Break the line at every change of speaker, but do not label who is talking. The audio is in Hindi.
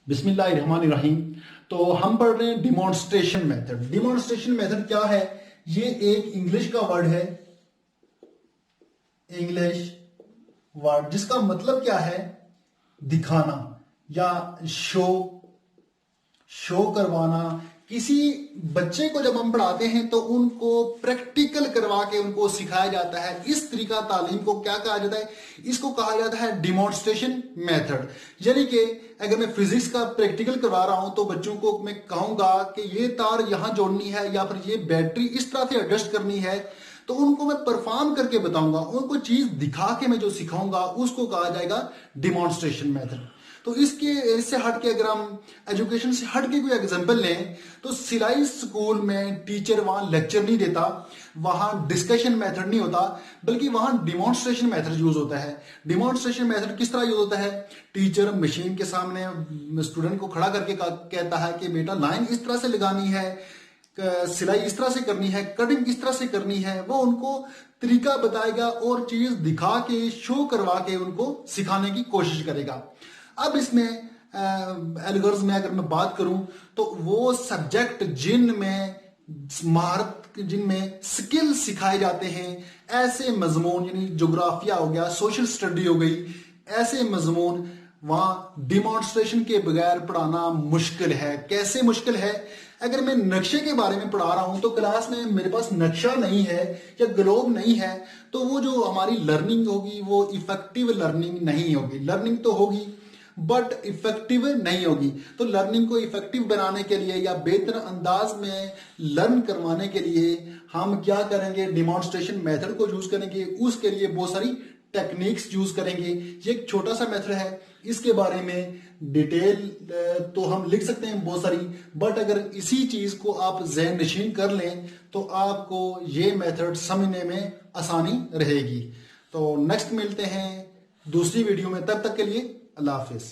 बिस्मिल्लाहिर्रहमानिर्रहीम। तो हम पढ़ रहे हैं डिमॉन्स्ट्रेशन मेथड। डिमॉन्स्ट्रेशन मेथड क्या है? ये एक इंग्लिश का वर्ड है, इंग्लिश वर्ड, जिसका मतलब क्या है? दिखाना या शो करवाना। किसी बच्चे को जब हम पढ़ाते हैं तो उनको प्रैक्टिकल करवा के उनको सिखाया जाता है। इस तरीका तालीम को क्या कहा जाता है? इसको कहा जाता है डिमॉन्स्ट्रेशन मेथड। यानी कि अगर मैं फिजिक्स का प्रैक्टिकल करवा रहा हूं तो बच्चों को मैं कहूंगा कि ये तार यहां जोड़नी है या फिर ये बैटरी इस तरह से एडजस्ट करनी है, तो उनको मैं परफॉर्म करके बताऊंगा, उनको चीज दिखा के मैं जो सिखाऊंगा उसको कहा जाएगा डिमॉन्स्ट्रेशन मेथड। तो इससे हट के अगर हम एजुकेशन से हट के कोई एग्जांपल लें तो सिलाई स्कूल में टीचर वहां लेक्चर नहीं देता, वहां डिस्कशन मेथड नहीं होता, बल्कि वहां डिमॉन्स्ट्रेशन मेथड यूज होता है। डिमॉन्स्ट्रेशन मेथड किस तरह यूज होता है? टीचर मशीन के सामने स्टूडेंट को खड़ा करके कहता है कि बेटा लाइन इस तरह से लगानी है, सिलाई इस तरह से करनी है, कटिंग इस तरह से करनी है। वो उनको तरीका बताएगा और चीज दिखा के शो करवा के उनको सिखाने की कोशिश करेगा। अब इसमें एल्गोरिथ्म में अगर मैं बात करूं तो वो सब्जेक्ट जिनमें महारत, जिनमें स्किल सिखाए जाते हैं, ऐसे मजमून यानी जोग्राफिया हो गया, सोशल स्टडी हो गई, ऐसे मजमून वहां डिमॉन्स्ट्रेशन के बगैर पढ़ाना मुश्किल है। कैसे मुश्किल है? अगर मैं नक्शे के बारे में पढ़ा रहा हूं तो क्लास में मेरे पास नक्शा नहीं है या ग्लोब नहीं है, तो वो जो हमारी लर्निंग होगी वो इफेक्टिव लर्निंग नहीं होगी। लर्निंग तो होगी बट इफेक्टिव नहीं होगी। तो लर्निंग को इफेक्टिव बनाने के लिए या बेहतर अंदाज में लर्न करवाने के लिए हम क्या करेंगे? डिमॉन्स्ट्रेशन मेथड को यूज करेंगे। उसके लिए बहुत सारी टेक्निक्स यूज करेंगे। ये एक छोटा सा मेथड है, इसके बारे में डिटेल तो हम लिख सकते हैं बहुत सारी, बट अगर इसी चीज को आप ज़हन नशीन कर लें तो आपको ये मेथड समझने में आसानी रहेगी। तो नेक्स्ट मिलते हैं दूसरी वीडियो में, तब तक के लिए अल्लाह हाफिज।